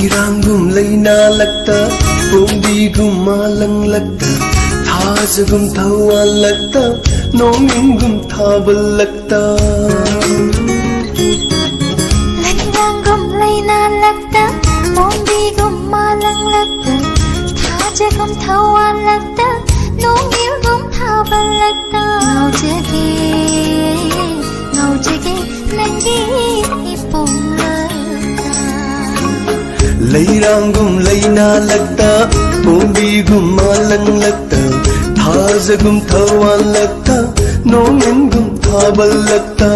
Leirangum leina lakta, Bumdigum malang lakta, Thazagum thawan lakta, Nongingum thabal lakta. Leirangum leina lakta, Bumdigum malang lakta, Thazagum thawan lakta, Nongingum thabal lakta. Ngau jage, nangi ipong Leirangum leina lakta, Bumdigum malang lakta, Thazagum thawan lakta, Nongingum thabal lakta.